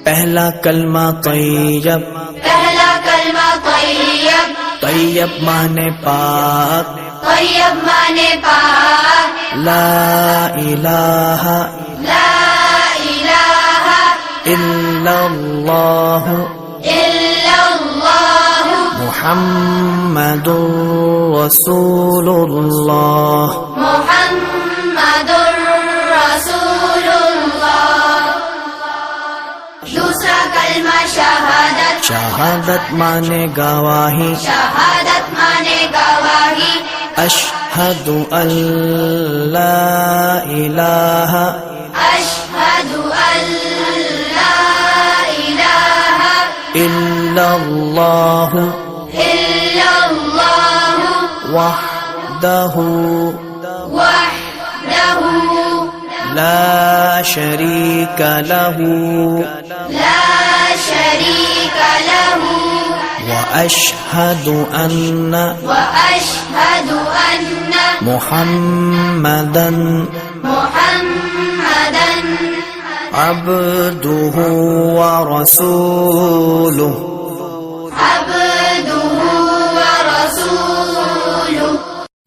पहला कलमा तैयब, पहला कलमा तैयब, तैयब माने पाक, तैयब माने पाक, ला इलाहा ला इलाहा इल्लल्लाह इल्लल्लाह मुहम्मदुर रसूलुल्लाह। मुहम्मदुर रसूलुल्लाह। दूसरा कलमा शहादत, शहादत माने गवाही, शहादत माने गवाही, अशहदु अल्ला इलाहा अशहदु अल्ला इलाहा इल्लल्लाह इल्लल्लाह वहदहु वहदहु ला शरीक लहु ला शरीक लहु वअशहदु अन्ना वअशहदु अन्न मुहम्मदन मुहम्मदन अब्दुहु व रसूलुहु। अब्दुहु व रसूलुहु।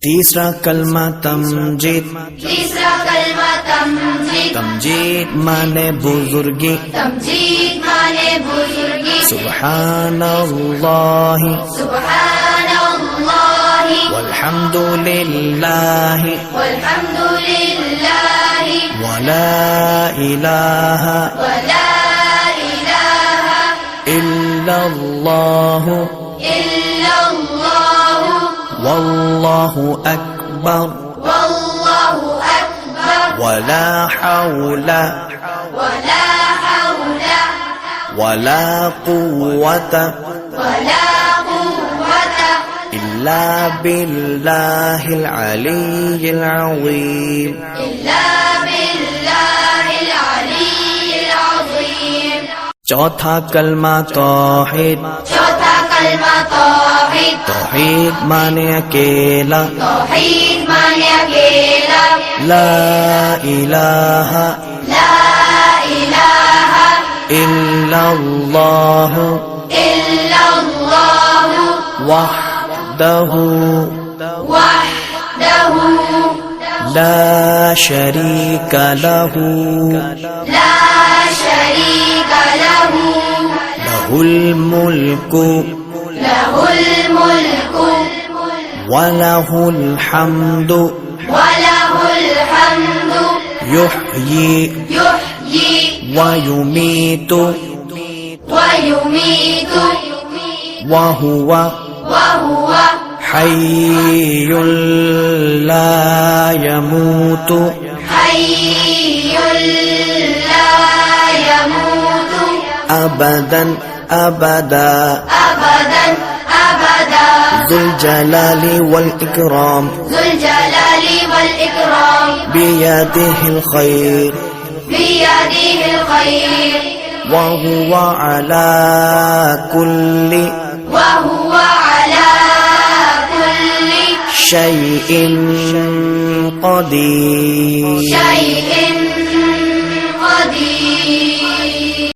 तीसरा कलमा तमजीद, तीसरा कलमा तमजीद, तमजीद माने बुजुर्गी, तमजीद माने बुजुर्गी, सुब्हानल्लाहि सुब्हानल्लाहि वल्हम्दुलिल्लाहि वल्हम्दुलिल्लाहि वला इलाहा वला इलाहा इल्लल्लाह इल्लल्लाह वल्लाहु अकबर वल्लाहु अकबर वला हौला वला हौला वला कुव्वता वला कुव्वता इल्ला बिल्लाहिल अलिय्यिल अज़ीम। इल्ला बिल्लाहिल अलिय्यिल अज़ीम। चौथा कलमा तौहीद, चौथा कलमा तौहीद, तौहीद माने अकेला, तौहीद माने अकेला, ला इलाहा ला इलाहा इल्लल्लाह इल्लल्लाह वहदहु वहदहु ला शरीक लहु ला शरीक लहु लहुल मुल्कु लहुल मुल्कु वलहुल हम्दु वलहुल हम्दु युह्यी युह्यी वयुमीतु वयुमीतु वहुवा वहुव हय्युल ला यमूतु हय्युल ला यमूतु अबदन अबदा अबदन अबदा ज़ुल जलाली वल इकराम ज़ुल जलाली वल इकराम बियदिहिल खैर बियदिहिल खैर वहुवा अला कुल्ली वहुव अला कुल्ली शैइन क़दीर। शैइन